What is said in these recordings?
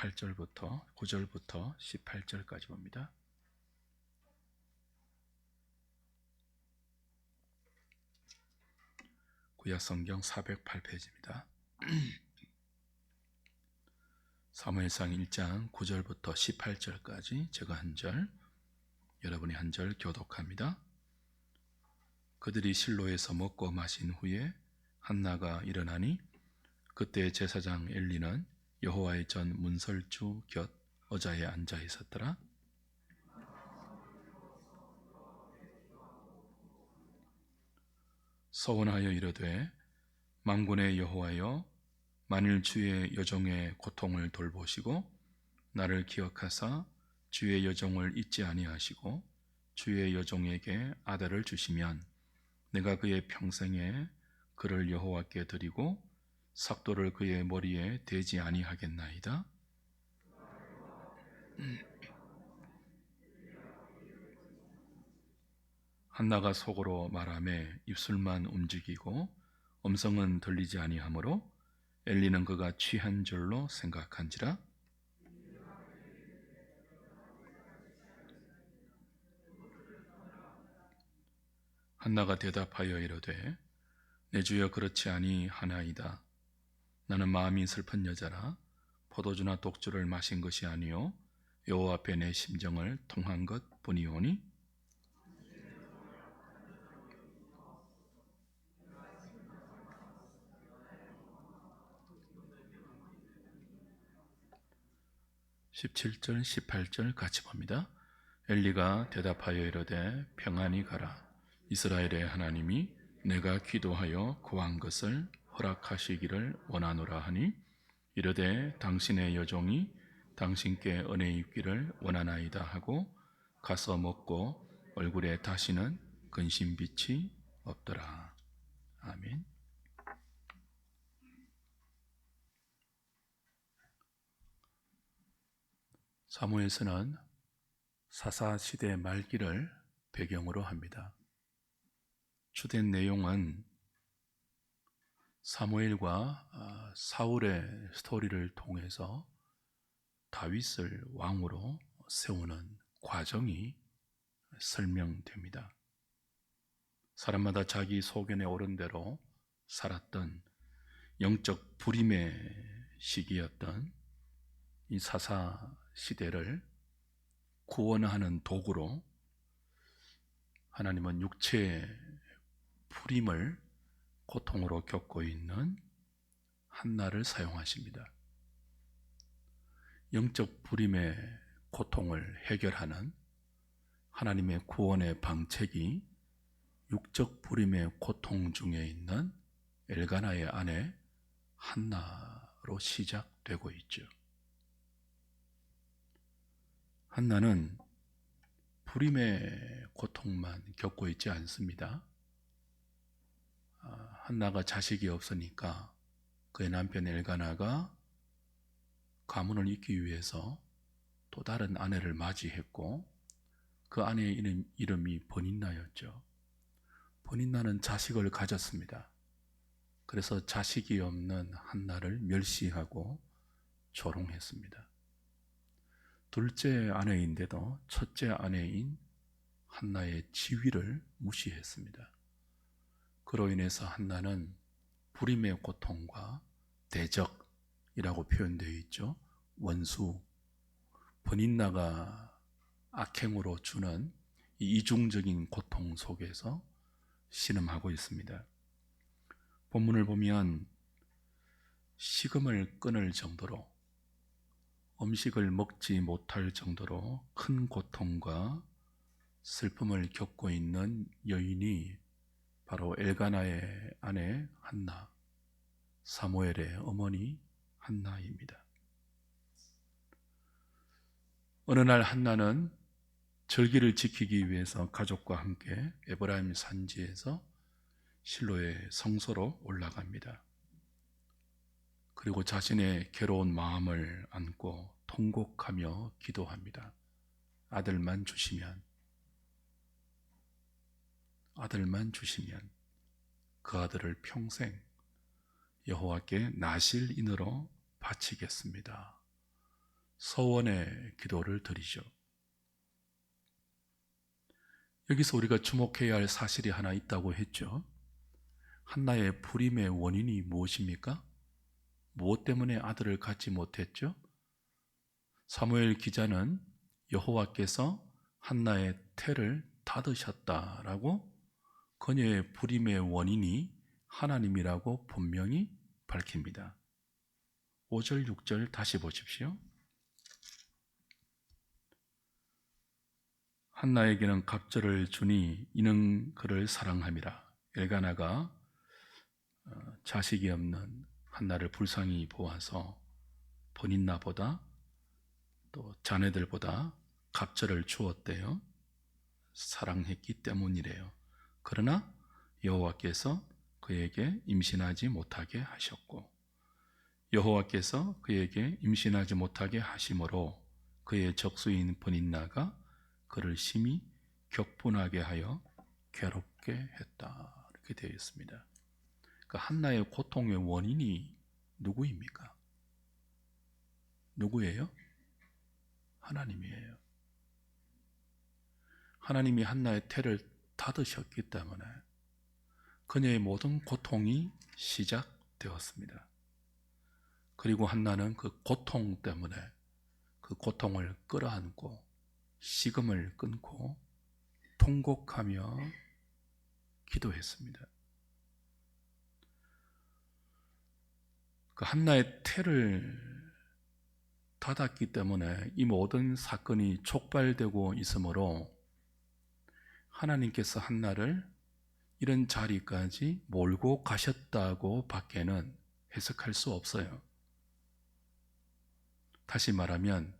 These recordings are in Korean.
8절부터 9절부터 18절까지 봅니다. 구약성경 408페이지입니다. 사무엘상 1장 9절부터 18절까지 제가 한 절, 여러분이 한 절 교독합니다. 그들이 실로에서 먹고 마신 후에 한나가 일어나니 그때 제사장 엘리는 여호와의 전 문설주 곁 의자에 앉아 있었더라. 서원하여 이르되 만군의 여호와여, 만일 주의 여종의 고통을 돌보시고 나를 기억하사 주의 여종을 잊지 아니하시고 주의 여종에게 아들을 주시면 내가 그의 평생에 그를 여호와께 드리고 삭도를 그의 머리에 대지 아니하겠나이다. 한나가 속으로 말하매 입술만 움직이고 음성은 들리지 아니하므로 엘리는 그가 취한 줄로 생각한지라. 한나가 대답하여 이르되 내 주여 그렇지 아니하나이다. 나는 마음이 슬픈 여자라 포도주나 독주를 마신 것이 아니요 여호와 앞에 내 심정을 통한 것 뿐이오니. (17절) (18절) 같이 봅니다. 엘리가 대답하여 이르되 평안히 가라. 이스라엘의 하나님이 내가 기도하여 구한 것을 허락하시기를 원하노라 하니 이르되 당신의 여종이 당신께 은혜 입기를 원하나이다 하고 가서 먹고 얼굴에 다시는 근심빛이 없더라. 아멘. 사무엘서는 사사시대 말기를 배경으로 합니다. 주된 내용은 사무엘과 사울의 스토리를 통해서 다윗을 왕으로 세우는 과정이 설명됩니다. 사람마다 자기 소견에 오른 대로 살았던 영적 불임의 시기였던 이 사사 시대를 구원하는 도구로 하나님은 육체의 불임을 고통으로 겪고 있는 한나를 사용하십니다. 영적 불임의 고통을 해결하는 하나님의 구원의 방책이 육적 불임의 고통 중에 있는 엘가나의 아내 한나로 시작되고 있죠. 한나는 불임의 고통만 겪고 있지 않습니다. 한나가 자식이 없으니까 그의 남편 엘가나가 가문을 잇기 위해서 또 다른 아내를 맞이했고 그 아내의 이름이 버닌나였죠. 버닌나는 자식을 가졌습니다. 그래서 자식이 없는 한나를 멸시하고 조롱했습니다. 둘째 아내인데도 첫째 아내인 한나의 지위를 무시했습니다. 그로 인해서 한나는 불임의 고통과 대적이라고 표현되어 있죠. 원수, 버닌나가 악행으로 주는 이 이중적인 고통 속에서 신음하고 있습니다. 본문을 보면 식음을 끊을 정도로 음식을 먹지 못할 정도로 큰 고통과 슬픔을 겪고 있는 여인이 바로 엘가나의 아내 한나, 사무엘의 어머니 한나입니다. 어느 날 한나는 절기를 지키기 위해서 가족과 함께 에브라임 산지에서 실로의 성소로 올라갑니다. 그리고 자신의 괴로운 마음을 안고 통곡하며 기도합니다. 아들만 주시면 그 아들을 평생 여호와께 나실인으로 바치겠습니다. 서원의 기도를 드리죠. 여기서 우리가 주목해야 할 사실이 하나 있다고 했죠. 한나의 불임의 원인이 무엇입니까? 무엇 때문에 아들을 갖지 못했죠? 사무엘 기자는 여호와께서 한나의 태를 닫으셨다라고 그녀의 불임의 원인이 하나님이라고 분명히 밝힙니다. 5절 6절 다시 보십시오. 한나에게는 갑절을 주니 이는 그를 사랑함이라. 엘가나가 자식이 없는 한나를 불쌍히 보아서 본인나보다 또 자네들보다 갑절을 주었대요. 사랑했기 때문이래요. 그러나 여호와께서 그에게 임신하지 못하게 하셨고, 여호와께서 그에게 임신하지 못하게 하심으로 그의 적수인 브닌나가 그를 심히 격분하게 하여 괴롭게 했다. 이렇게 되어 있습니다. 그 한나의 고통의 원인이 누구입니까? 누구예요? 하나님이에요. 하나님이 한나의 태를 닫으셨기 때문에 그녀의 모든 고통이 시작되었습니다. 그리고 한나는 그 고통 때문에 그 고통을 끌어안고 식음을 끊고 통곡하며 기도했습니다. 그 한나의 태를 닫았기 때문에 이 모든 사건이 촉발되고 있으므로 하나님께서 한나를 이런 자리까지 몰고 가셨다고 밖에는 해석할 수 없어요. 다시 말하면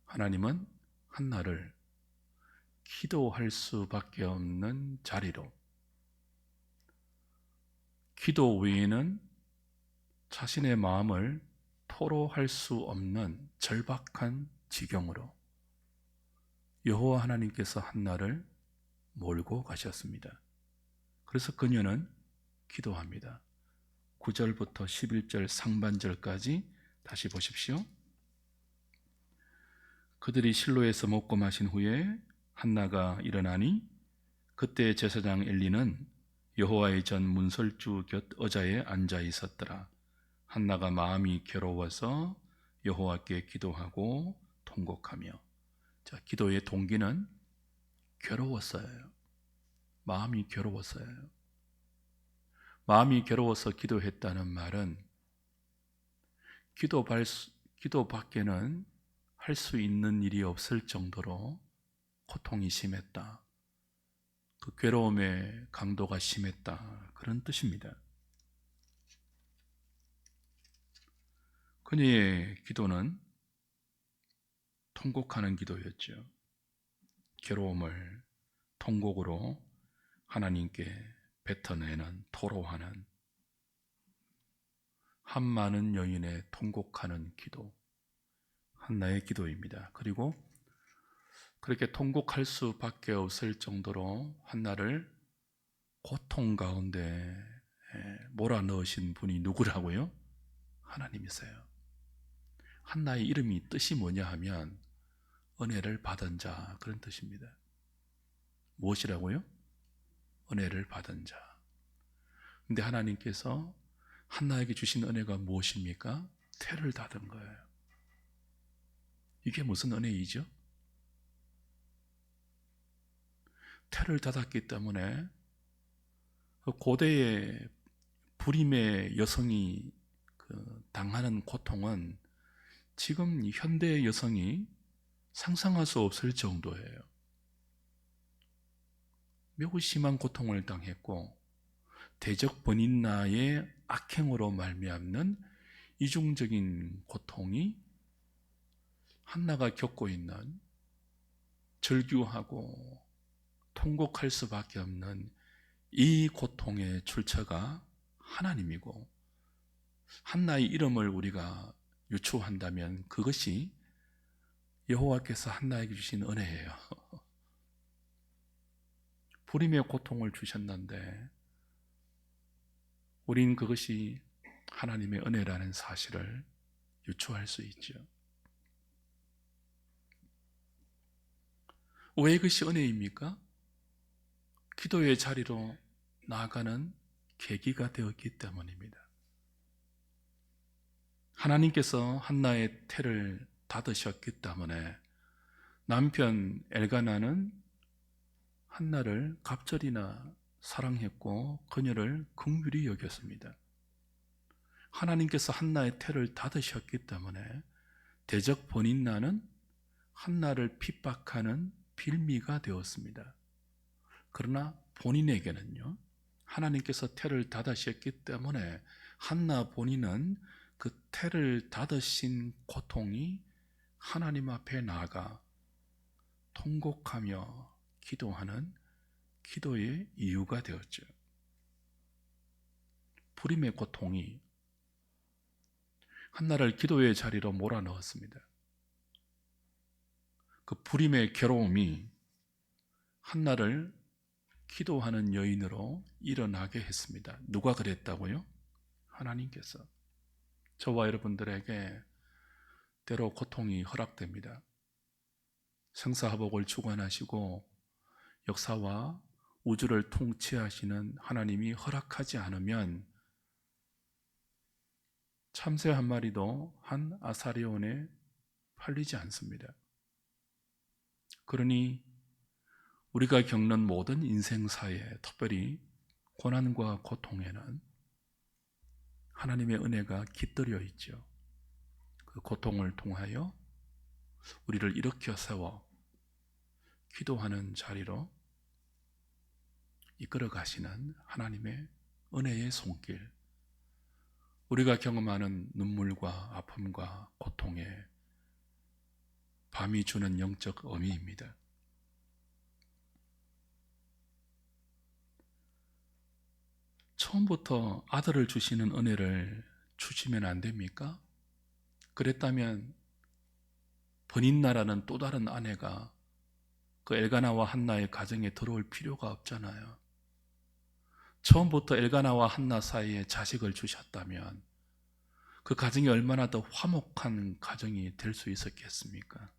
하나님은 한나를 기도할 수밖에 없는 자리로, 기도 외에는 자신의 마음을 토로할 수 없는 절박한 지경으로 여호와 하나님께서 한나를 몰고 가셨습니다. 그래서 그녀는 기도합니다. 9절부터 11절 상반절까지 다시 보십시오. 그들이 실로에서 먹고 마신 후에 한나가 일어나니 그때 제사장 엘리는 여호와의 전 문설주 곁 의자에 앉아 있었더라. 한나가 마음이 괴로워서 여호와께 기도하고 통곡하며, 자, 기도의 동기는 괴로웠어요. 마음이 괴로웠어요. 마음이 괴로워서 기도했다는 말은 기도 밖에는 할 수 있는 일이 없을 정도로 고통이 심했다. 그 괴로움의 강도가 심했다. 그런 뜻입니다. 그녀의 기도는 통곡하는 기도였죠. 괴로움을 통곡으로 하나님께 뱉어내는, 토로하는, 한 많은 여인의 통곡하는 기도, 한나의 기도입니다. 그리고 그렇게 통곡할 수밖에 없을 정도로 한나를 고통 가운데 몰아넣으신 분이 누구라고요? 하나님이세요. 한나의 이름이 뜻이 뭐냐 하면 은혜를 받은 자, 그런 뜻입니다. 무엇이라고요? 은혜를 받은 자. 근데 하나님께서 한나에게 주신 은혜가 무엇입니까? 태를 닫은 거예요. 이게 무슨 은혜이죠? 태를 닫았기 때문에 고대의 불임의 여성이 당하는 고통은 지금 현대의 여성이 상상할 수 없을 정도예요. 매우 심한 고통을 당했고 대적 번인나의 악행으로 말미암는 이중적인 고통이 한나가 겪고 있는 절규하고 통곡할 수밖에 없는 이 고통의 출처가 하나님이고, 한나의 이름을 우리가 유추한다면 그것이 여호와께서 한나에게 주신 은혜예요. 불임의 고통을 주셨는데 우린 그것이 하나님의 은혜라는 사실을 유추할 수 있죠. 왜 그것이 은혜입니까? 기도의 자리로 나아가는 계기가 되었기 때문입니다. 하나님께서 한나의 태를 닫으셨기 때문에 남편 엘가나는 한나를 갑절이나 사랑했고 그녀를 긍휼히 여겼습니다. 하나님께서 한나의 태를 닫으셨기 때문에 대적 본인나는 한나를 핍박하는 빌미가 되었습니다. 그러나 본인에게는요, 하나님께서 태를 닫으셨기 때문에 한나 본인은 그 태를 닫으신 고통이 하나님 앞에 나아가 통곡하며 기도하는 기도의 이유가 되었죠. 불임의 고통이 한나를 기도의 자리로 몰아넣었습니다. 그 불임의 괴로움이 한나를 기도하는 여인으로 일어나게 했습니다. 누가 그랬다고요? 하나님께서. 저와 여러분들에게 때로 고통이 허락됩니다. 생사화복을 주관하시고 역사와 우주를 통치하시는 하나님이 허락하지 않으면 참새 한 마리도 한 아사리온에 팔리지 않습니다. 그러니 우리가 겪는 모든 인생사에, 특별히 고난과 고통에는 하나님의 은혜가 깃들여 있죠. 그 고통을 통하여 우리를 일으켜 세워 기도하는 자리로 이끌어 가시는 하나님의 은혜의 손길, 우리가 경험하는 눈물과 아픔과 고통에 밤이 주는 영적 의미입니다. 처음부터 아들을 주시는 은혜를 주시면 안 됩니까? 그랬다면 버닌나라는 또 다른 아내가 그 엘가나와 한나의 가정에 들어올 필요가 없잖아요. 처음부터 엘가나와 한나 사이에 자식을 주셨다면 그 가정이 얼마나 더 화목한 가정이 될 수 있었겠습니까?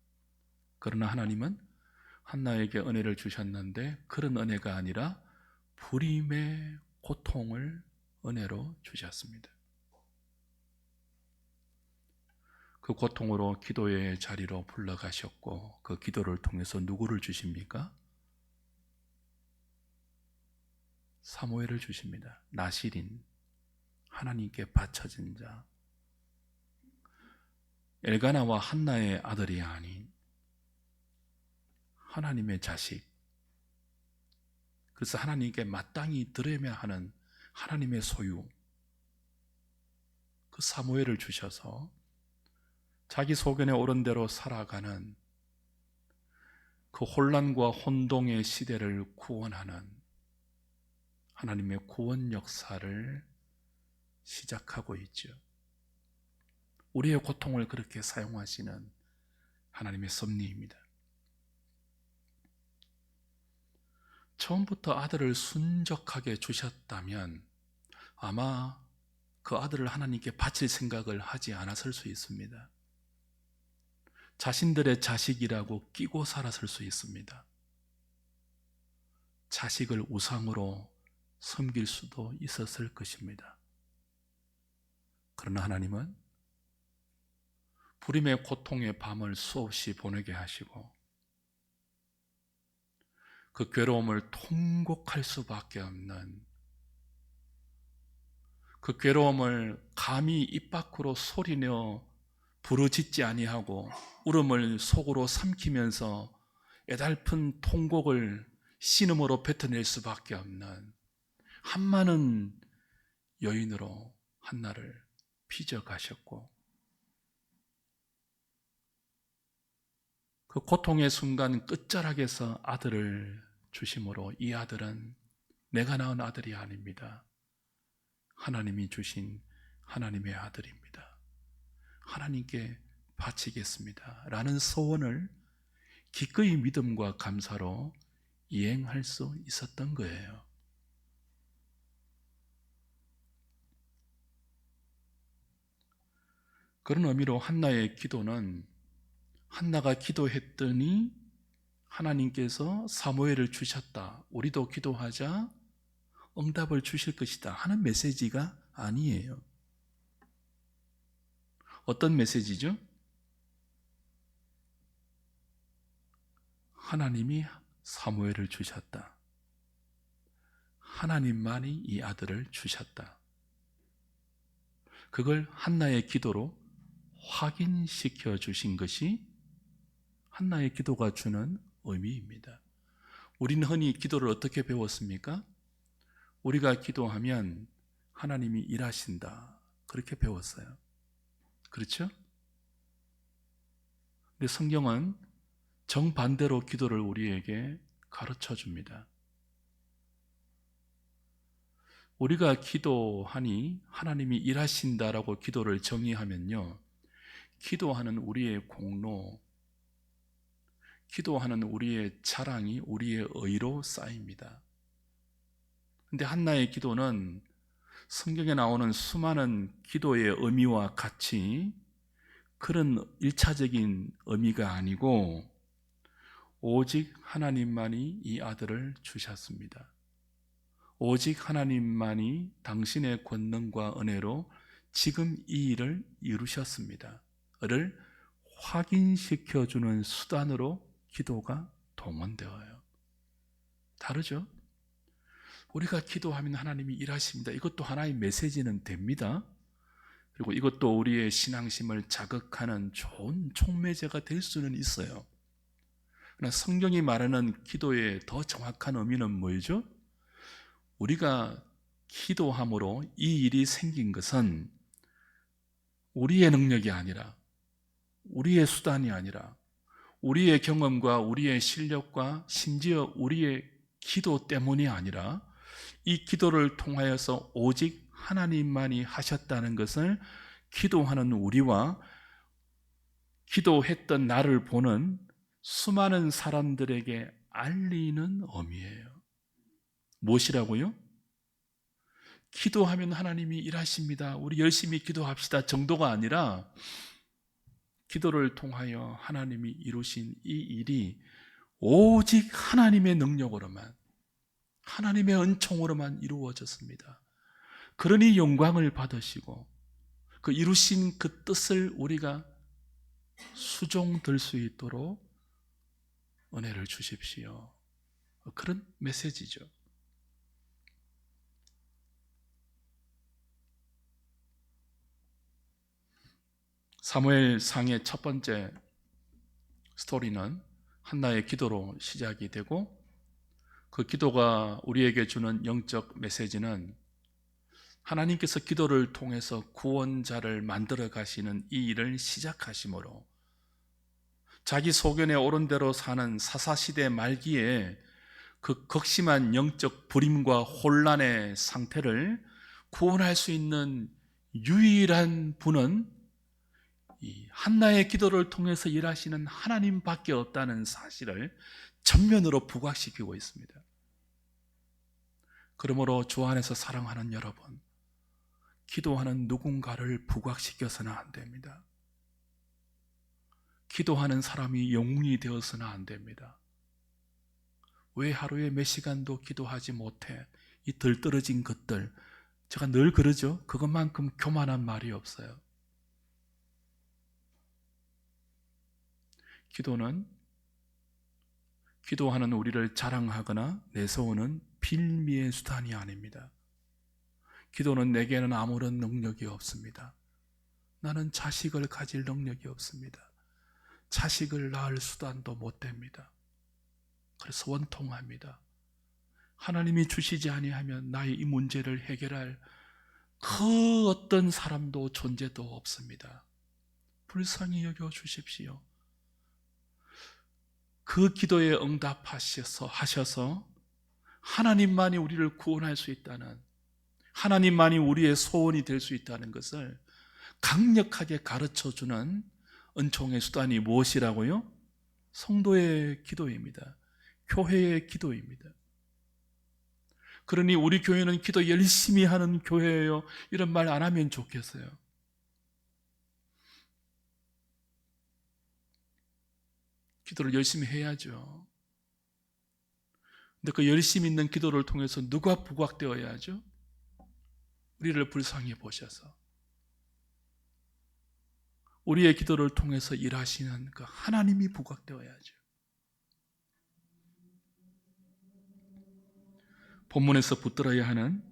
그러나 하나님은 한나에게 은혜를 주셨는데 그런 은혜가 아니라 불임의 고통을 은혜로 주셨습니다. 그 고통으로 기도의 자리로 불러가셨고 그 기도를 통해서 누구를 주십니까? 사무엘을 주십니다. 나실인, 하나님께 바쳐진 자, 엘가나와 한나의 아들이 아닌 하나님의 자식, 그래서 하나님께 마땅히 드려야 하는 하나님의 소유, 그 사무엘을 주셔서 자기 소견에 옳은 대로 살아가는 그 혼란과 혼동의 시대를 구원하는 하나님의 구원 역사를 시작하고 있죠. 우리의 고통을 그렇게 사용하시는 하나님의 섭리입니다. 처음부터 아들을 순적하게 주셨다면 아마 그 아들을 하나님께 바칠 생각을 하지 않았을 수 있습니다. 자신들의 자식이라고 끼고 살았을 수 있습니다. 자식을 우상으로 섬길 수도 있었을 것입니다. 그러나 하나님은 불임의 고통의 밤을 수없이 보내게 하시고 그 괴로움을 통곡할 수밖에 없는, 그 괴로움을 감히 입 밖으로 소리내어 부르짖지 아니하고 울음을 속으로 삼키면서 애달픈 통곡을 신음으로 뱉어낼 수밖에 없는 한많은 여인으로 한나를 빚어가셨고, 그 고통의 순간 끝자락에서 아들을 주심으로 이 아들은 내가 낳은 아들이 아닙니다. 하나님이 주신 하나님의 아들입니다. 하나님께 바치겠습니다 라는 소원을 기꺼이 믿음과 감사로 이행할 수 있었던 거예요. 그런 의미로 한나의 기도는 한나가 기도했더니 하나님께서 사무엘을 주셨다, 우리도 기도하자 응답을 주실 것이다 하는 메시지가 아니에요. 어떤 메시지죠? 하나님이 사무엘을 주셨다, 하나님만이 이 아들을 주셨다, 그걸 한나의 기도로 확인시켜 주신 것이 한나의 기도가 주는 의미입니다. 우리는 흔히 기도를 어떻게 배웠습니까? 우리가 기도하면 하나님이 일하신다, 그렇게 배웠어요. 그렇죠? 근데 성경은 정반대로 기도를 우리에게 가르쳐 줍니다. 우리가 기도하니 하나님이 일하신다라고 기도를 정의하면요, 기도하는 우리의 공로, 기도하는 우리의 자랑이 우리의 의로 쌓입니다. 근데 한나의 기도는 성경에 나오는 수많은 기도의 의미와 같이 그런 일차적인 의미가 아니고 오직 하나님만이 이 아들을 주셨습니다. 오직 하나님만이 당신의 권능과 은혜로 지금 이 일을 이루셨습니다 를 확인시켜주는 수단으로 기도가 동원되어요. 다르죠? 우리가 기도하면 하나님이 일하십니다, 이것도 하나의 메시지는 됩니다. 그리고 이것도 우리의 신앙심을 자극하는 좋은 촉매제가 될 수는 있어요. 그러나 성경이 말하는 기도의 더 정확한 의미는 뭐죠? 우리가 기도함으로 이 일이 생긴 것은 우리의 능력이 아니라, 우리의 수단이 아니라, 우리의 경험과 우리의 실력과 심지어 우리의 기도 때문이 아니라 이 기도를 통하여서 오직 하나님만이 하셨다는 것을 기도하는 우리와 기도했던 나를 보는 수많은 사람들에게 알리는 의미예요. 무엇이라고요? 기도하면 하나님이 일하십니다, 우리 열심히 기도합시다 정도가 아니라 기도를 통하여 하나님이 이루신 이 일이 오직 하나님의 능력으로만, 하나님의 은총으로만 이루어졌습니다. 그러니 영광을 받으시고 그 이루신 그 뜻을 우리가 수종들 수 있도록 은혜를 주십시오, 그런 메시지죠. 사무엘상의 첫 번째 스토리는 한나의 기도로 시작이 되고, 그 기도가 우리에게 주는 영적 메시지는 하나님께서 기도를 통해서 구원자를 만들어 가시는 이 일을 시작하심으로 자기 소견에 오른 대로 사는 사사시대 말기에 그 극심한 영적 불임과 혼란의 상태를 구원할 수 있는 유일한 분은 이 한나의 기도를 통해서 일하시는 하나님밖에 없다는 사실을 전면으로 부각시키고 있습니다. 그러므로 주 안에서 사랑하는 여러분, 기도하는 누군가를 부각시켜서는 안 됩니다. 기도하는 사람이 영웅이 되어서는 안 됩니다. 왜 하루에 몇 시간도 기도하지 못해? 이 덜 떨어진 것들, 제가 늘 그러죠. 그것만큼 교만한 말이 없어요. 기도는 기도하는 우리를 자랑하거나 내세우는 빌미의 수단이 아닙니다. 기도는 내게는 아무런 능력이 없습니다. 나는 자식을 가질 능력이 없습니다. 자식을 낳을 수단도 못 됩니다. 그래서 원통합니다. 하나님이 주시지 아니하면 나의 이 문제를 해결할 그 어떤 사람도 존재도 없습니다. 불쌍히 여겨 주십시오. 그 기도에 응답하셔서 하나님만이 우리를 구원할 수 있다는, 하나님만이 우리의 소원이 될 수 있다는 것을 강력하게 가르쳐주는 은총의 수단이 무엇이라고요? 성도의 기도입니다. 교회의 기도입니다. 그러니 우리 교회는 기도 열심히 하는 교회예요, 이런 말 안 하면 좋겠어요. 기도를 열심히 해야죠. 근데 그 열심 있는 기도를 통해서 누가 부각되어야 하죠? 우리를 불쌍히 보셔서 우리의 기도를 통해서 일하시는 그 하나님이 부각되어야 하죠. 본문에서 붙들어야 하는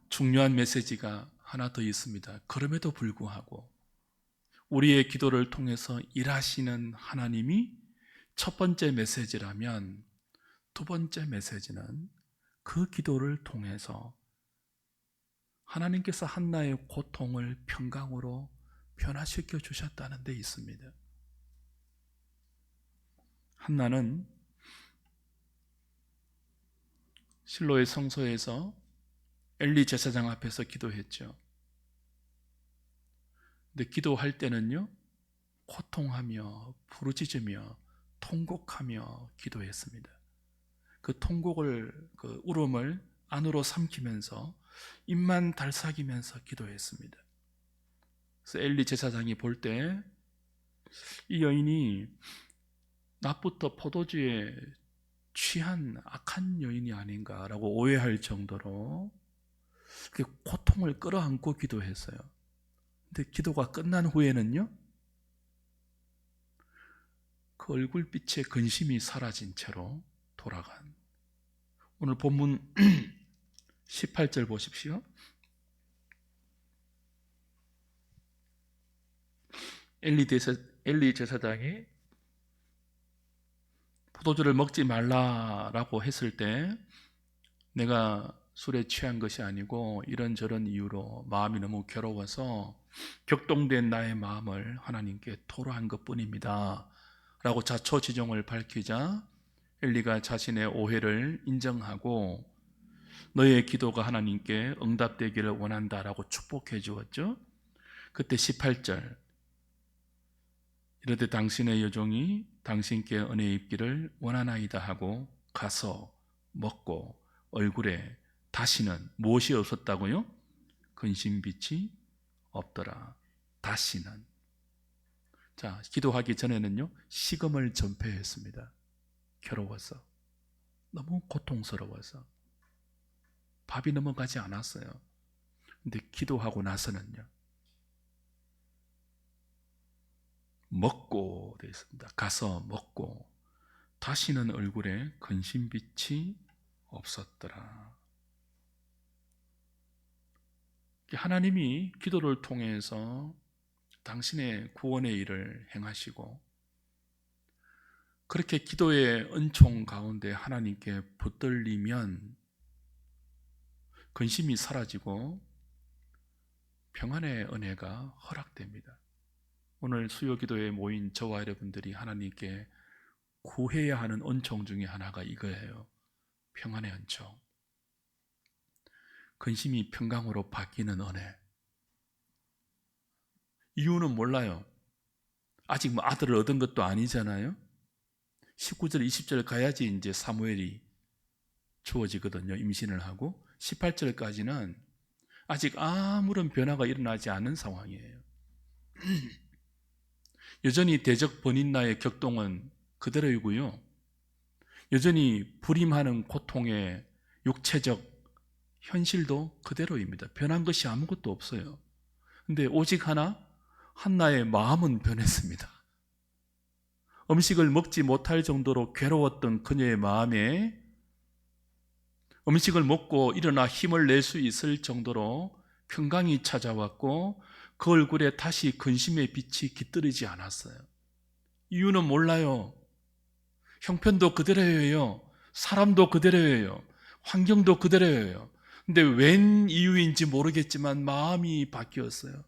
중요한 메시지가 하나 더 있습니다. 그럼에도 불구하고 우리의 기도를 통해서 일하시는 하나님이 첫 번째 메시지라면, 두 번째 메시지는 그 기도를 통해서 하나님께서 한나의 고통을 평강으로 변화시켜 주셨다는 데 있습니다. 한나는 실로의 성소에서 엘리 제사장 앞에서 기도했죠. 근데 기도할 때는요, 고통하며 부르짖으며 통곡하며 기도했습니다. 그 통곡을, 그 울음을 안으로 삼키면서 입만 달싹이면서 기도했습니다. 그래서 엘리 제사장이 볼 때 이 여인이 낮부터 포도주에 취한 악한 여인이 아닌가라고 오해할 정도로 그 고통을 끌어안고 기도했어요. 근데 기도가 끝난 후에는요, 그 얼굴빛에 근심이 사라진 채로 돌아간. 오늘 본문 18절 보십시오. 엘리 제사장이 포도주를 먹지 말라라고 했을 때 내가 술에 취한 것이 아니고 이런저런 이유로 마음이 너무 괴로워서 격동된 나의 마음을 하나님께 토로한 것뿐입니다 라고 자초지종을 밝히자 엘리가 자신의 오해를 인정하고 너의 기도가 하나님께 응답되기를 원한다라고 축복해 주었죠. 그때 18절 이르되 당신의 여종이 당신께 은혜 입기를 원하나이다 하고 가서 먹고 얼굴에 다시는 무엇이 없었다고요? 근심빛이 없더라. 다시는. 자, 기도하기 전에는요, 식음을 전폐했습니다. 괴로워서, 너무 고통스러워서 밥이 넘어가지 않았어요. 근데 기도하고 나서는요, 먹고 되어 있습니다. 가서 먹고 다시는 얼굴에 근심빛이 없었더라. 하나님이 기도를 통해서 당신의 구원의 일을 행하시고 그렇게 기도의 은총 가운데 하나님께 붙들리면 근심이 사라지고 평안의 은혜가 허락됩니다. 오늘 수요기도에 모인 저와 여러분들이 하나님께 구해야 하는 은총 중에 하나가 이거예요. 평안의 은총. 근심이 평강으로 바뀌는 은혜. 이유는 몰라요. 아직 아들을 얻은 것도 아니잖아요. 19절, 20절 가야지 이제 사무엘이 주어지거든요. 임신을 하고 18절까지는 아직 아무런 변화가 일어나지 않은 상황이에요. 여전히 대적 번인나의 격동은 그대로이고요. 여전히 불임하는 고통의 육체적 현실도 그대로입니다. 변한 것이 아무것도 없어요. 근데 오직 하나, 한나의 마음은 변했습니다. 음식을 먹지 못할 정도로 괴로웠던 그녀의 마음에 음식을 먹고 일어나 힘을 낼 수 있을 정도로 평강이 찾아왔고 그 얼굴에 다시 근심의 빛이 깃들이지 않았어요. 이유는 몰라요. 형편도 그대로예요. 사람도 그대로예요. 환경도 그대로예요. 근데 웬 이유인지 모르겠지만 마음이 바뀌었어요.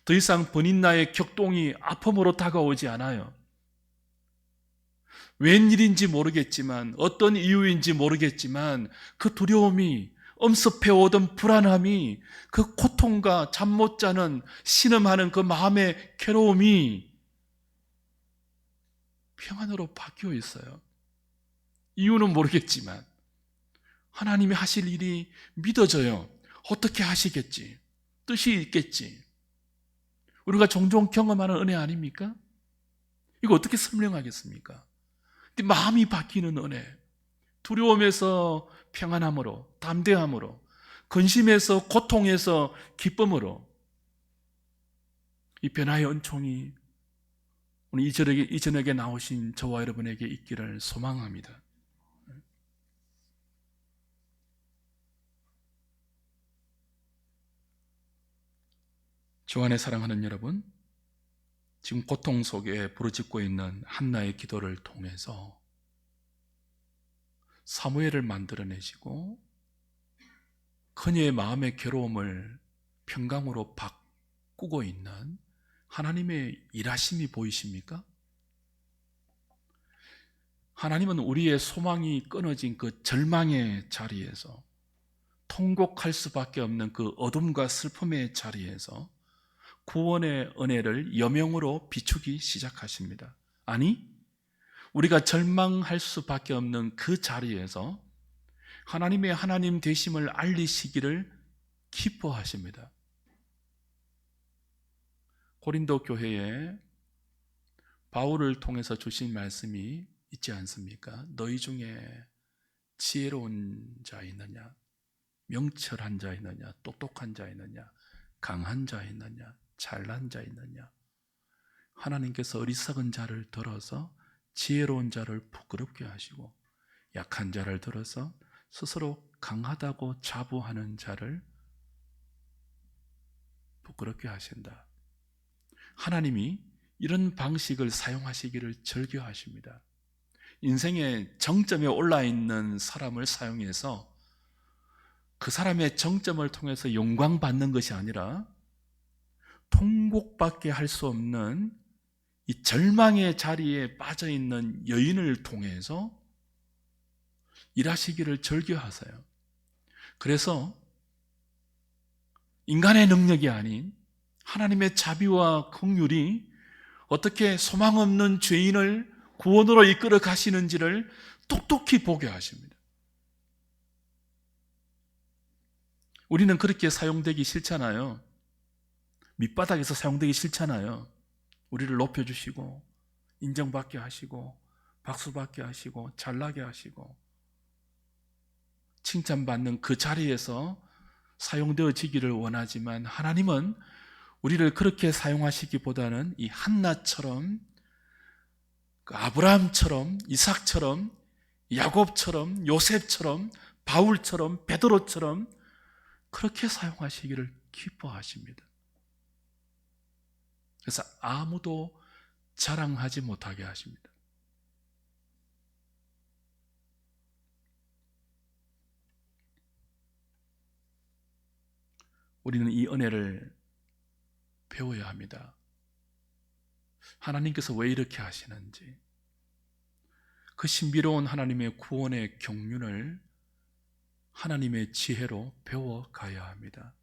더 이상 번인나의 격동이 아픔으로 다가오지 않아요. 웬일인지 모르겠지만 어떤 이유인지 모르겠지만 그 두려움이 엄습해오던 불안함이 그 고통과 잠 못 자는 신음하는 그 마음의 괴로움이 평안으로 바뀌어 있어요. 이유는 모르겠지만 하나님이 하실 일이 믿어져요. 어떻게 하시겠지? 뜻이 있겠지. 우리가 종종 경험하는 은혜 아닙니까? 이거 어떻게 설명하겠습니까? 마음이 바뀌는 은혜, 두려움에서 평안함으로, 담대함으로, 근심에서 고통에서 기쁨으로 이 변화의 은총이 오늘 이 저녁에 나오신 저와 여러분에게 있기를 소망합니다. 주 안에 사랑하는 여러분, 지금 고통 속에 부르짖고 있는 한나의 기도를 통해서 사무엘을 만들어내시고 그녀의 마음의 괴로움을 평강으로 바꾸고 있는 하나님의 일하심이 보이십니까? 하나님은 우리의 소망이 끊어진 그 절망의 자리에서, 통곡할 수밖에 없는 그 어둠과 슬픔의 자리에서 구원의 은혜를 여명으로 비추기 시작하십니다. 아니, 우리가 절망할 수밖에 없는 그 자리에서 하나님의 하나님 되심을 알리시기를 기뻐하십니다. 고린도 교회에 바울을 통해서 주신 말씀이 있지 않습니까? 너희 중에 지혜로운 자 있느냐? 명철한 자 있느냐? 똑똑한 자 있느냐? 강한 자 있느냐? 잘난 자 있느냐? 하나님께서 어리석은 자를 들어서 지혜로운 자를 부끄럽게 하시고 약한 자를 들어서 스스로 강하다고 자부하는 자를 부끄럽게 하신다. 하나님이 이런 방식을 사용하시기를 즐겨하십니다. 인생의 정점에 올라 있는 사람을 사용해서 그 사람의 정점을 통해서 영광 받는 것이 아니라 통곡밖에 할 수 없는 이 절망의 자리에 빠져 있는 여인을 통해서 일하시기를 즐겨하세요. 그래서 인간의 능력이 아닌 하나님의 자비와 긍휼이 어떻게 소망 없는 죄인을 구원으로 이끌어 가시는지를 똑똑히 보게 하십니다. 우리는 그렇게 사용되기 싫잖아요. 밑바닥에서 사용되기 싫잖아요. 우리를 높여주시고 인정받게 하시고 박수받게 하시고 잘나게 하시고 칭찬받는 그 자리에서 사용되어지기를 원하지만 하나님은 우리를 그렇게 사용하시기보다는 이 한나처럼, 아브라함처럼, 이삭처럼, 야곱처럼, 요셉처럼, 바울처럼, 베드로처럼 그렇게 사용하시기를 기뻐하십니다. 그래서 아무도 자랑하지 못하게 하십니다. 우리는 이 은혜를 배워야 합니다. 하나님께서 왜 이렇게 하시는지, 그 신비로운 하나님의 구원의 경륜을 하나님의 지혜로 배워가야 합니다.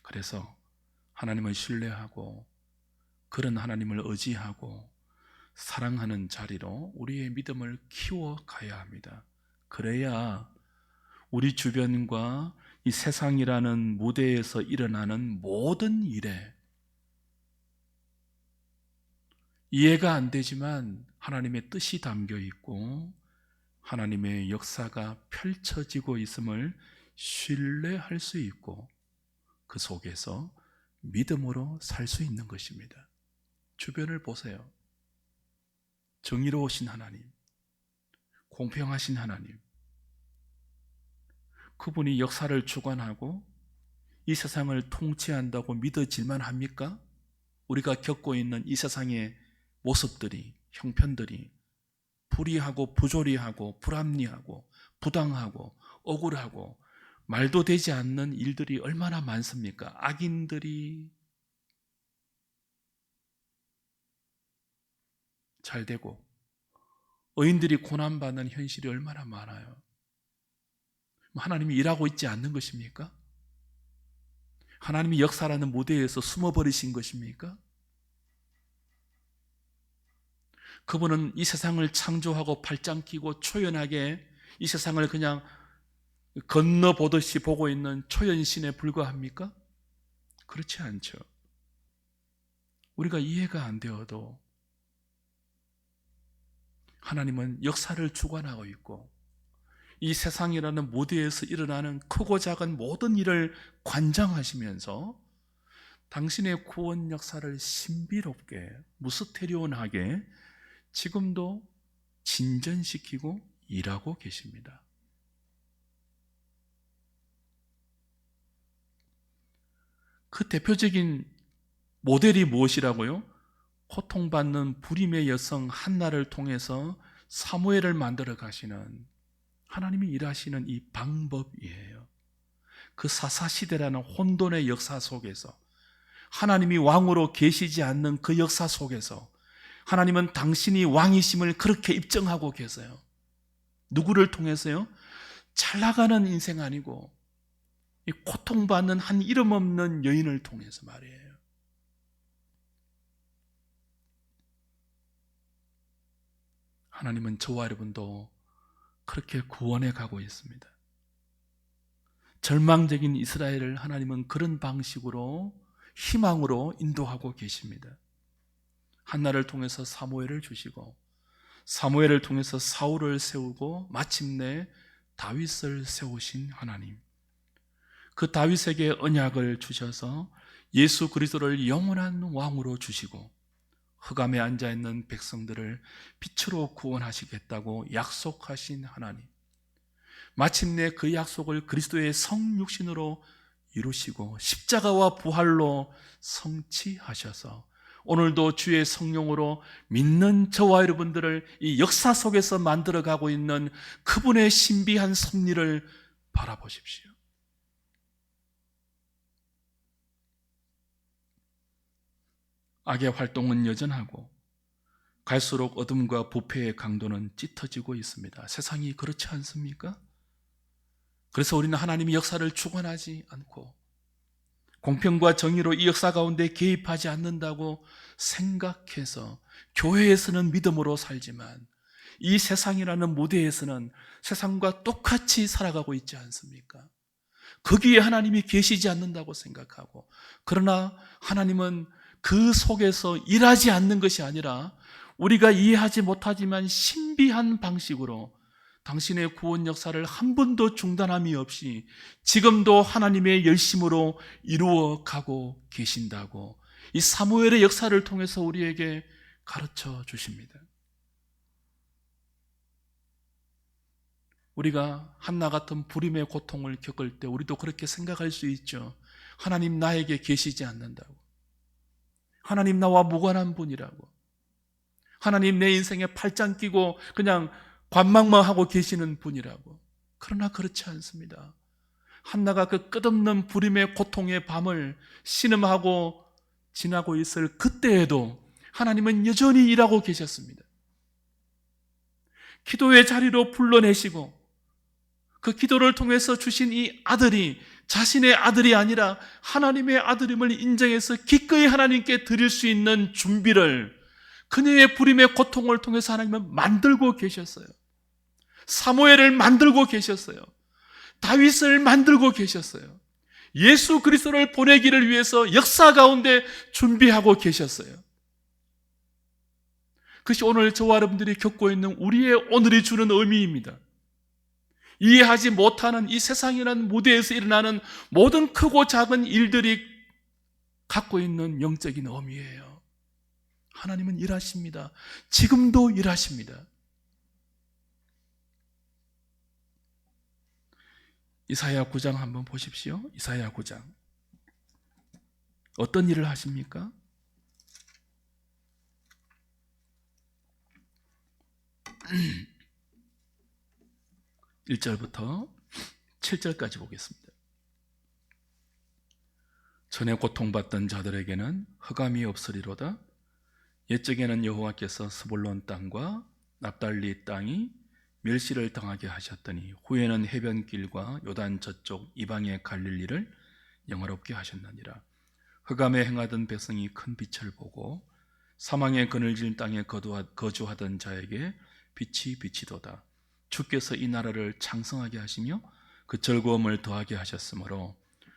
그래서 하나님을 신뢰하고 그런 하나님을 의지하고 사랑하는 자리로 우리의 믿음을 키워가야 합니다. 그래야 우리 주변과 이 세상이라는 무대에서 일어나는 모든 일에 이해가 안 되지만 하나님의 뜻이 담겨 있고 하나님의 역사가 펼쳐지고 있음을 신뢰할 수 있고 그 속에서 믿음으로 살 수 있는 것입니다. 주변을 보세요. 정의로우신 하나님, 공평하신 하나님, 그분이 역사를 주관하고 이 세상을 통치한다고 믿어질만 합니까? 우리가 겪고 있는 이 세상의 모습들이, 형편들이 불의하고 부조리하고 불합리하고 부당하고 억울하고 말도 되지 않는 일들이 얼마나 많습니까? 악인들이 잘 되고 의인들이 고난받는 현실이 얼마나 많아요. 하나님이 일하고 있지 않는 것입니까? 하나님이 역사라는 무대에서 숨어버리신 것입니까? 그분은 이 세상을 창조하고 발장 끼고 초연하게 이 세상을 그냥 건너보듯이 보고 있는 초연신에 불과합니까? 그렇지 않죠. 우리가 이해가 안 되어도 하나님은 역사를 주관하고 있고 이 세상이라는 무대에서 일어나는 크고 작은 모든 일을 관장하시면서 당신의 구원 역사를 신비롭게 무스테리온하게 지금도 진전시키고 일하고 계십니다. 그 대표적인 모델이 무엇이라고요? 고통받는 불임의 여성 한나를 통해서 사무엘을 만들어 가시는 하나님이 일하시는 이 방법이에요. 그 사사시대라는 혼돈의 역사 속에서 하나님이 왕으로 계시지 않는 그 역사 속에서 하나님은 당신이 왕이심을 그렇게 입증하고 계세요. 누구를 통해서요? 잘 나가는 인생 아니고 이 고통받는 한 이름 없는 여인을 통해서 말이에요. 하나님은 저와 여러분도 그렇게 구원해 가고 있습니다. 절망적인 이스라엘을 하나님은 그런 방식으로 희망으로 인도하고 계십니다. 한나를 통해서 사무엘을 주시고 사무엘을 통해서 사울을 세우고 마침내 다윗을 세우신 하나님, 그 다윗에게 언약을 주셔서 예수 그리스도를 영원한 왕으로 주시고 흑암에 앉아있는 백성들을 빛으로 구원하시겠다고 약속하신 하나님, 마침내 그 약속을 그리스도의 성육신으로 이루시고 십자가와 부활로 성취하셔서 오늘도 주의 성령으로 믿는 저와 여러분들을 이 역사 속에서 만들어가고 있는 그분의 신비한 섭리를 바라보십시오. 악의 활동은 여전하고 갈수록 어둠과 부패의 강도는 짙어지고 있습니다. 세상이 그렇지 않습니까? 그래서 우리는 하나님의 역사를 주관하지 않고 공평과 정의로 이 역사 가운데 개입하지 않는다고 생각해서 교회에서는 믿음으로 살지만 이 세상이라는 무대에서는 세상과 똑같이 살아가고 있지 않습니까? 거기에 하나님이 계시지 않는다고 생각하고, 그러나 하나님은 그 속에서 일하지 않는 것이 아니라 우리가 이해하지 못하지만 신비한 방식으로 당신의 구원 역사를 한 번도 중단함이 없이 지금도 하나님의 열심으로 이루어 가고 계신다고 이 사무엘의 역사를 통해서 우리에게 가르쳐 주십니다. 우리가 한나 같은 불임의 고통을 겪을 때 우리도 그렇게 생각할 수 있죠. 하나님 나에게 계시지 않는다고, 하나님 나와 무관한 분이라고, 하나님 내 인생에 팔짱 끼고 그냥 관망만 하고 계시는 분이라고. 그러나 그렇지 않습니다. 한나가 그 끝없는 불임의 고통의 밤을 신음하고 지나고 있을 그때에도 하나님은 여전히 일하고 계셨습니다. 기도의 자리로 불러내시고 그 기도를 통해서 주신 이 아들이 자신의 아들이 아니라 하나님의 아들임을 인정해서 기꺼이 하나님께 드릴 수 있는 준비를 그녀의 불임의 고통을 통해서 하나님은 만들고 계셨어요. 사무엘을 만들고 계셨어요. 다윗을 만들고 계셨어요. 예수 그리스도를 보내기를 위해서 역사 가운데 준비하고 계셨어요. 그것이 오늘 저와 여러분들이 겪고 있는 우리의 오늘이 주는 의미입니다. 이해하지 못하는 이 세상이라는 무대에서 일어나는 모든 크고 작은 일들이 갖고 있는 영적인 의미예요. 하나님은 일하십니다. 지금도 일하십니다. 이사야 9장 한번 보십시오. 이사야 9장. 어떤 일을 하십니까? 1절부터 7절까지 보겠습니다. 전에 고통받던 자들에게는 흑암이 없으리로다. 옛적에는 여호와께서 스불론 땅과 납달리 땅이 멸시를 당하게 하셨더니 후에는 해변길과 요단 저쪽 이방의 갈릴리를 영화롭게 하셨느니라. 흑암에 행하던 백성이 큰 빛을 보고 사망의 그늘진 땅에 거주하던 자에게 빛이 비치도다. 주께서 이 나라를 창성하게 하시며 그 즐거움을 더하게 하셨으므로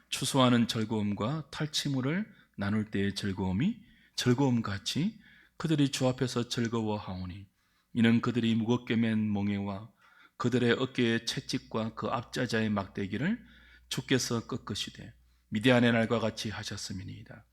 추수하는 즐거움과 탈취물을 나눌 때의 즐거움이 즐거움같이 그들이 주 앞에서 즐거워하오니 이는 그들이 무겁게 맨 몽에와 그들의 어깨의 채찍과 그 앞자자의 막대기를 주께서 꺾으시되 미디안의 날과 같이 하셨음이니이다.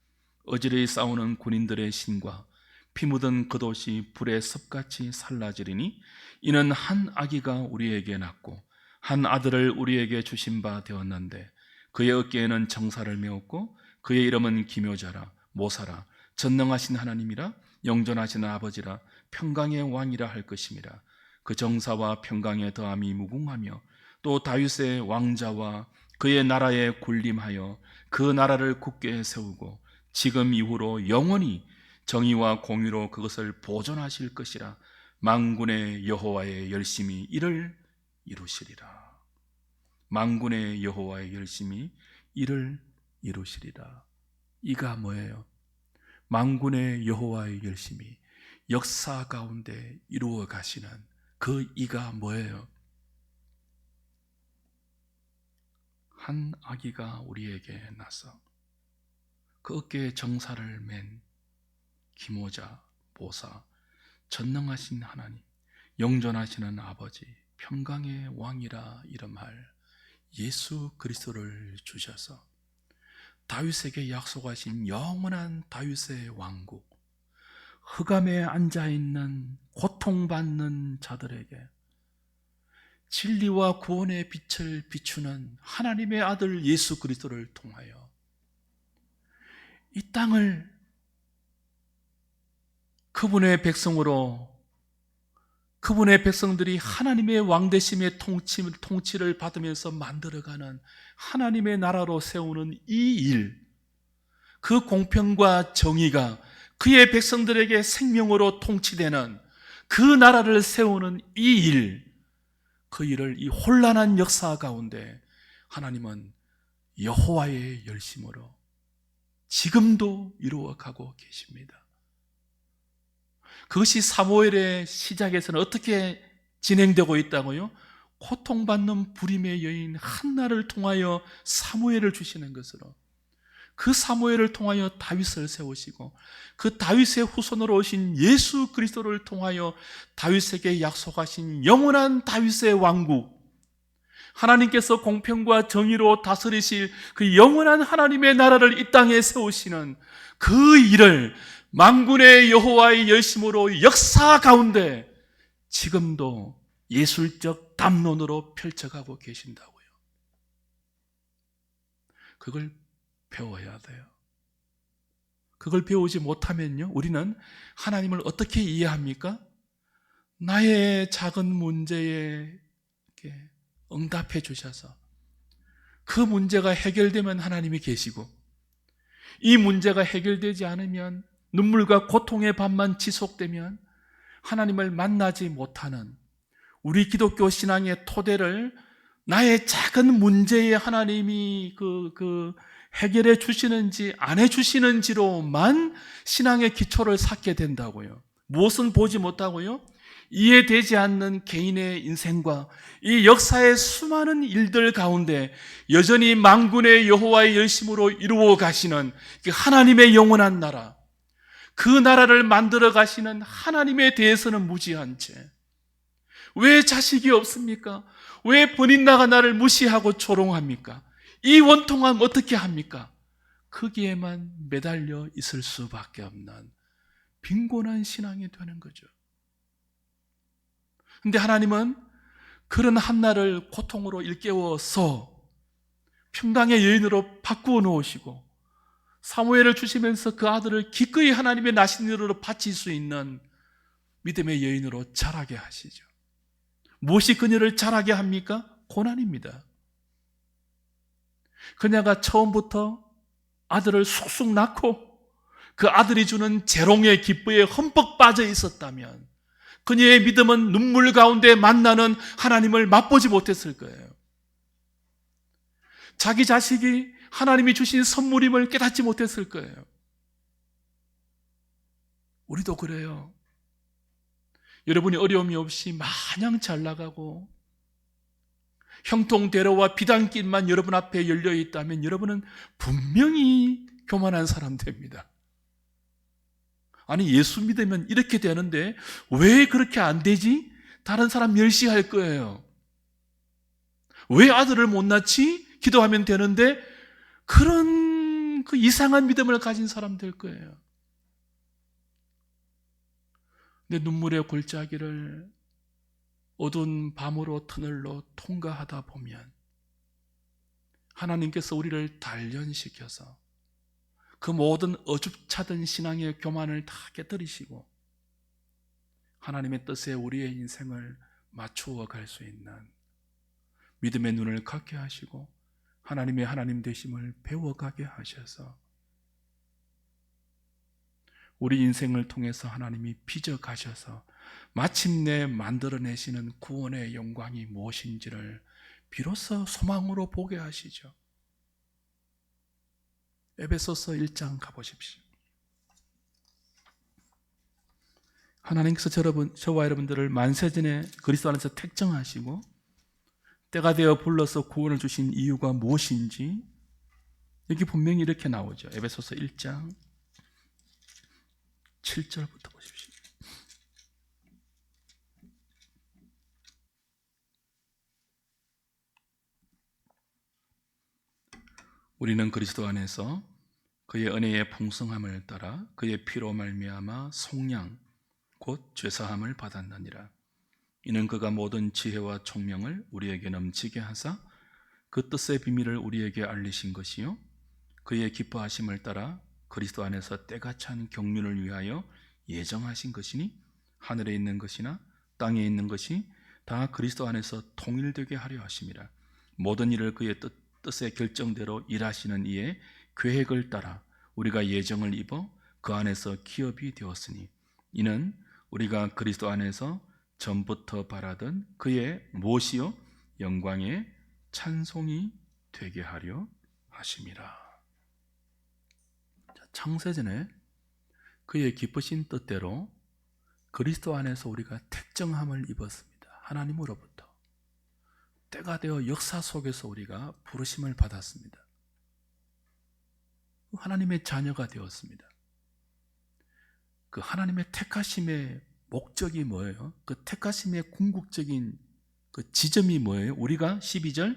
어지러이 싸우는 군인들의 신과 피 묻은 겉옷이 불에 섭같이 살라지리니 이는 한 아기가 우리에게 낳고 한 아들을 우리에게 주신 바 되었는데 그의 어깨에는 정사를 메었고 그의 이름은 기묘자라 모사라 전능하신 하나님이라 영존하신 아버지라 평강의 왕이라 할 것임이라. 그 정사와 평강의 더함이 무궁하며 또 다윗의 왕자와 그의 나라에 군림하여 그 나라를 굳게 세우고 지금 이후로 영원히 정의와 공의로 그것을 보존하실 것이라. 만군의 여호와의 열심히 이를 이루시리라. 만군의 여호와의 열심히 이를 이루시리라. 이가 뭐예요? 만군의 여호와의 열심히 역사 가운데 이루어 가시는 그 이가 뭐예요? 한 아기가 우리에게 나서 그 어깨에 정사를 맨 기모자, 보사, 전능하신 하나님, 영존하시는 아버지, 평강의 왕이라 이름할 예수 그리스도를 주셔서 다윗에게 약속하신 영원한 다윗의 왕국, 흑암에 앉아있는 고통받는 자들에게 진리와 구원의 빛을 비추는 하나님의 아들 예수 그리스도를 통하여 이 땅을 그분의 백성으로, 그분의 백성들이 하나님의 왕되심의 통치를 받으면서 만들어가는 하나님의 나라로 세우는 이 일, 그 공평과 정의가 그의 백성들에게 생명으로 통치되는 그 나라를 세우는 이 일, 그 일을 이 혼란한 역사 가운데 하나님은 여호와의 열심으로 지금도 이루어가고 계십니다. 그것이 사무엘의 시작에서는 어떻게 진행되고 있다고요? 고통받는 불임의 여인 한나를 통하여 사무엘을 주시는 것으로, 그 사무엘을 통하여 다윗을 세우시고 그 다윗의 후손으로 오신 예수 그리스도를 통하여 다윗에게 약속하신 영원한 다윗의 왕국, 하나님께서 공평과 정의로 다스리실 그 영원한 하나님의 나라를 이 땅에 세우시는 그 일을 만군의 여호와의 열심으로 역사 가운데 지금도 예술적 담론으로 펼쳐가고 계신다고요. 그걸 배워야 돼요. 그걸 배우지 못하면요, 우리는 하나님을 어떻게 이해합니까? 나의 작은 문제에 응답해 주셔서 그 문제가 해결되면 하나님이 계시고, 이 문제가 해결되지 않으면 눈물과 고통의 밤만 지속되면 하나님을 만나지 못하는 우리 기독교 신앙의 토대를 나의 작은 문제에 하나님이 해결해 주시는지 안 해 주시는지로만 신앙의 기초를 쌓게 된다고요. 무엇은 보지 못하고요, 이해되지 않는 개인의 인생과 이 역사의 수많은 일들 가운데 여전히 만군의 여호와의 열심으로 이루어 가시는 그 하나님의 영원한 나라, 그 나라를 만들어 가시는 하나님에 대해서는 무지한 채 왜 자식이 없습니까? 왜 번인나가 나를 무시하고 조롱합니까? 이 원통함 어떻게 합니까? 거기에만 매달려 있을 수밖에 없는 빈곤한 신앙이 되는 거죠. 근데 하나님은 그런 한나를 고통으로 일깨워서 평강의 여인으로 바꾸어 놓으시고 사무엘을 주시면서 그 아들을 기꺼이 하나님의 나신으로 바칠 수 있는 믿음의 여인으로 자라게 하시죠. 무엇이 그녀를 자라게 합니까? 고난입니다. 그녀가 처음부터 아들을 쑥쑥 낳고 그 아들이 주는 재롱의 기쁨에 흠뻑 빠져 있었다면 그녀의 믿음은 눈물 가운데 만나는 하나님을 맛보지 못했을 거예요. 자기 자식이 하나님이 주신 선물임을 깨닫지 못했을 거예요. 우리도 그래요. 여러분이 어려움이 없이 마냥 잘 나가고 형통대로와 비단길만 여러분 앞에 열려 있다면 여러분은 분명히 교만한 사람 됩니다. 아니 예수 믿으면 이렇게 되는데 왜 그렇게 안 되지? 다른 사람 멸시할 거예요. 왜 아들을 못 낳지? 기도하면 되는데 그런 그 이상한 믿음을 가진 사람 될 거예요. 내 눈물의 골짜기를 어두운 밤으로 터널로 통과하다 보면 하나님께서 우리를 단련시켜서 그 모든 어줍차던 신앙의 교만을 다 깨뜨리시고 하나님의 뜻에 우리의 인생을 맞추어 갈 수 있는 믿음의 눈을 갖게 하시고 하나님의 하나님 되심을 배워가게 하셔서 우리 인생을 통해서 하나님이 빚어가셔서 마침내 만들어내시는 구원의 영광이 무엇인지를 비로소 소망으로 보게 하시죠. 에베소서 1장 가보십시오. 하나님께서 저와 여러분들을 만세전에 그리스도 안에서 택정하시고 때가 되어 불러서 구원을 주신 이유가 무엇인지 여기 분명히 이렇게 나오죠. 에베소서 1장 7절부터 보십시오. 우리는 그리스도 안에서 그의 은혜의 풍성함을 따라 그의 피로 말미암아 속량 곧 죄사함을 받았느니라. 이는 그가 모든 지혜와 총명을 우리에게 넘치게 하사 그 뜻의 비밀을 우리에게 알리신 것이요 그의 기뻐하심을 따라 그리스도 안에서 때가 찬 경륜을 위하여 예정하신 것이니 하늘에 있는 것이나 땅에 있는 것이 다 그리스도 안에서 통일되게 하려 하심이라. 모든 일을 그의 뜻의 결정대로 일하시는 이의 계획을 따라 우리가 예정을 입어 그 안에서 기업이 되었으니 이는 우리가 그리스도 안에서 전부터 바라던 그의 무엇이요? 영광의 찬송이 되게 하려 하심이라. 창세전에 그의 기쁘신 뜻대로 그리스도 안에서 우리가 택정함을 입었습니다. 하나님으로부터 때가 되어 역사 속에서 우리가 부르심을 받았습니다. 하나님의 자녀가 되었습니다. 그 하나님의 택하심의 목적이 뭐예요? 그 택하심의 궁극적인 그 지점이 뭐예요? 우리가 12절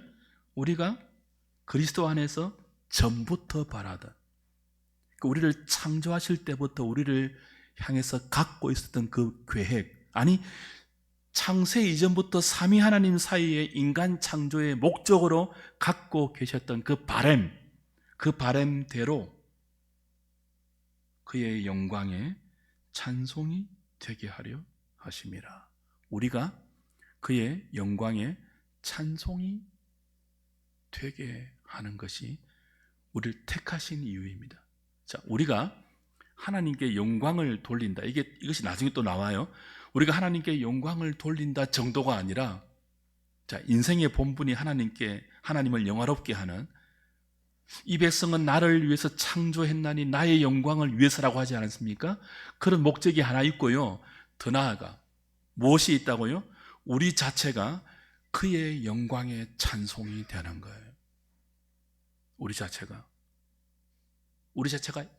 우리가 그리스도 안에서 전부터 바라던 우리를 창조하실 때부터 우리를 향해서 갖고 있었던 그 계획, 아니 창세 이전부터 삼위 하나님 사이에 인간 창조의 목적으로 갖고 계셨던 그 바램대로 그의 영광의 찬송이 되게 하려 하심이라. 우리가 그의 영광의 찬송이 되게 하는 것이 우리를 택하신 이유입니다. 자, 우리가 하나님께 영광을 돌린다. 이것이 나중에 또 나와요. 우리가 하나님께 영광을 돌린다 정도가 아니라, 자, 인생의 본분이 하나님을 영화롭게 하는, 이 백성은 나를 위해서 창조했나니 나의 영광을 위해서라고 하지 않았습니까? 그런 목적이 하나 있고요. 더 나아가 무엇이 있다고요? 우리 자체가 그의 영광의 찬송이 되는 거예요. 우리 자체가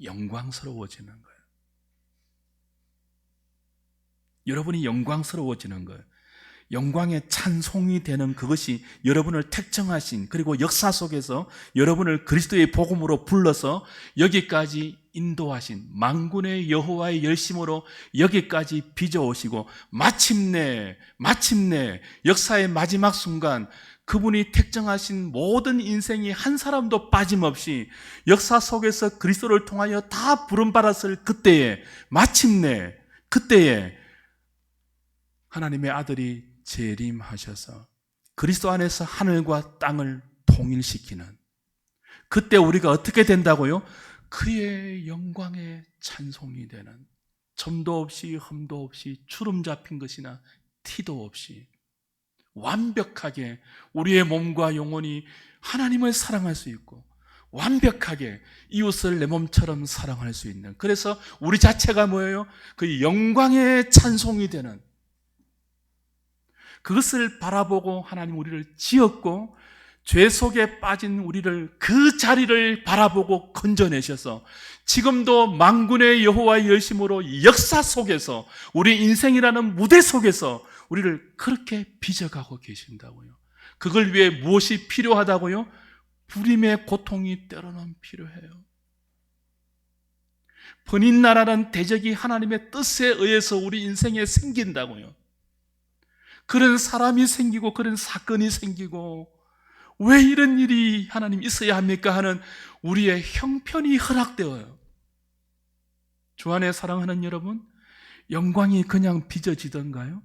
영광스러워지는 거예요. 여러분이 영광스러워지는 거예요. 영광의 찬송이 되는 그것이 여러분을 택정하신, 그리고 역사 속에서 여러분을 그리스도의 복음으로 불러서 여기까지 인도하신 만군의 여호와의 열심으로 여기까지 빚어오시고 마침내 역사의 마지막 순간 그분이 택정하신 모든 인생이 한 사람도 빠짐없이 역사 속에서 그리스도를 통하여 다 부름받았을 그때에, 마침내 그때에 하나님의 아들이 재림하셔서 그리스도 안에서 하늘과 땅을 통일시키는, 그때 우리가 어떻게 된다고요? 그의 영광의 찬송이 되는, 점도 없이 흠도 없이 주름 잡힌 것이나 티도 없이 완벽하게 우리의 몸과 영혼이 하나님을 사랑할 수 있고 완벽하게 이웃을 내 몸처럼 사랑할 수 있는, 그래서 우리 자체가 뭐예요? 그 영광의 찬송이 되는, 그것을 바라보고 하나님 우리를 지었고 죄 속에 빠진 우리를 그 자리를 바라보고 건져내셔서 지금도 만군의 여호와의 열심으로 역사 속에서 우리 인생이라는 무대 속에서 우리를 그렇게 빚어가고 계신다고요. 그걸 위해 무엇이 필요하다고요? 불임의 고통이 때로는 필요해요. 번인나라는 대적이 하나님의 뜻에 의해서 우리 인생에 생긴다고요. 그런 사람이 생기고 그런 사건이 생기고 왜 이런 일이 하나님 있어야 합니까 하는 우리의 형편이 허락되어요. 주 안에 사랑하는 여러분, 영광이 그냥 빚어지던가요?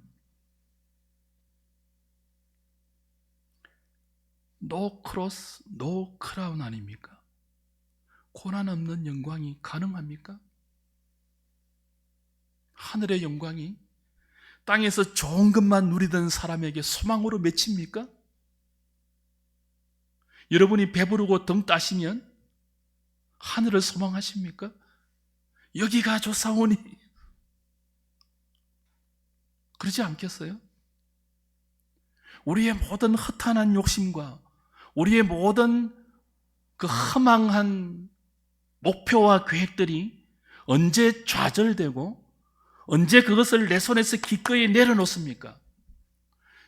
No cross, no crown 아닙니까? 고난 없는 영광이 가능합니까? 하늘의 영광이 땅에서 좋은 것만 누리던 사람에게 소망으로 맺힙니까? 여러분이 배부르고 등 따시면 하늘을 소망하십니까? 여기가 좋사오니 그러지 않겠어요? 우리의 모든 허탄한 욕심과 우리의 모든 그 허망한 목표와 계획들이 언제 좌절되고 언제 그것을 내 손에서 기꺼이 내려놓습니까?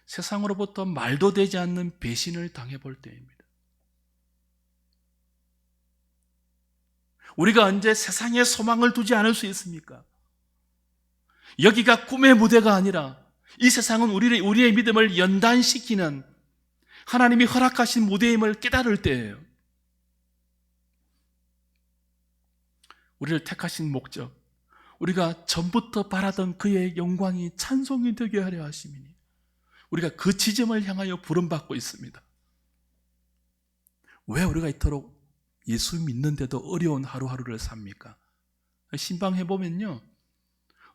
세상으로부터 말도 되지 않는 배신을 당해볼 때입니다. 우리가 언제 세상에 소망을 두지 않을 수 있습니까? 여기가 꿈의 무대가 아니라 이 세상은 우리의 믿음을 연단시키는 하나님이 허락하신 무대임을 깨달을 때예요. 우리를 택하신 목적, 우리가 전부터 바라던 그의 영광이 찬송이 되게 하려 하심이니 우리가 그 지점을 향하여 부름받고 있습니다. 왜 우리가 이토록 예수 믿는데도 어려운 하루하루를 삽니까? 신방해보면요,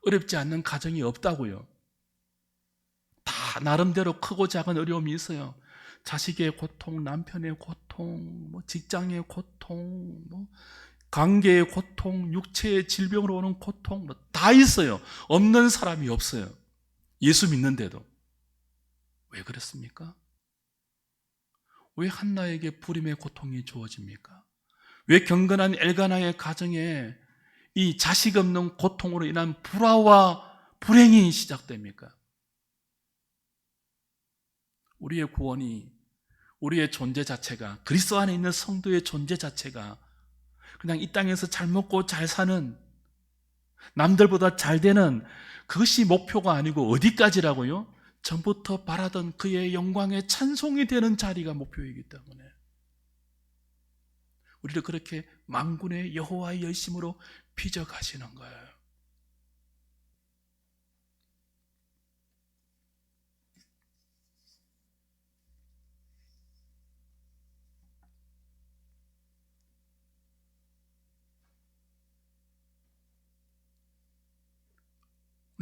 어렵지 않는 가정이 없다고요. 다 나름대로 크고 작은 어려움이 있어요. 자식의 고통, 남편의 고통, 직장의 고통, 관계의 고통, 육체의 질병으로 오는 고통, 다 있어요. 없는 사람이 없어요. 예수 믿는데도. 왜 그렇습니까? 왜 한나에게 불임의 고통이 주어집니까? 왜 경건한 엘가나의 가정에 이 자식 없는 고통으로 인한 불화와 불행이 시작됩니까? 우리의 구원이, 우리의 존재 자체가, 그리스도 안에 있는 성도의 존재 자체가 그냥 이 땅에서 잘 먹고 잘 사는, 남들보다 잘 되는 그것이 목표가 아니고 어디까지라고요? 전부터 바라던 그의 영광의 찬송이 되는 자리가 목표이기 때문에 우리를 그렇게 만군의 여호와의 열심으로 빚어가시는 거예요.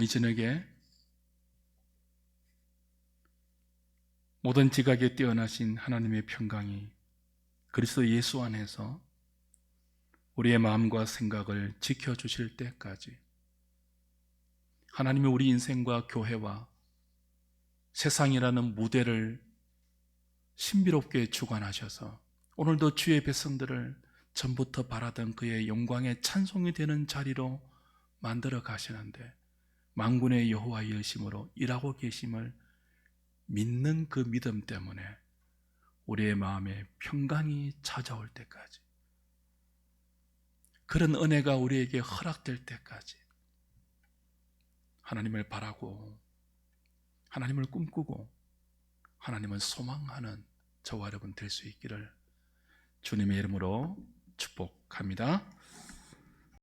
이 저녁에 모든 지각에 뛰어나신 하나님의 평강이 그리스도 예수 안에서 우리의 마음과 생각을 지켜주실 때까지 하나님이 우리 인생과 교회와 세상이라는 무대를 신비롭게 주관하셔서 오늘도 주의 백성들을 전부터 바라던 그의 영광의 찬송이 되는 자리로 만들어 가시는데 만군의 여호와의 열심으로 일하고 계심을 믿는 그 믿음 때문에 우리의 마음에 평강이 찾아올 때까지, 그런 은혜가 우리에게 허락될 때까지 하나님을 바라고 하나님을 꿈꾸고 하나님을 소망하는 저와 여러분 될 수 있기를 주님의 이름으로 축복합니다.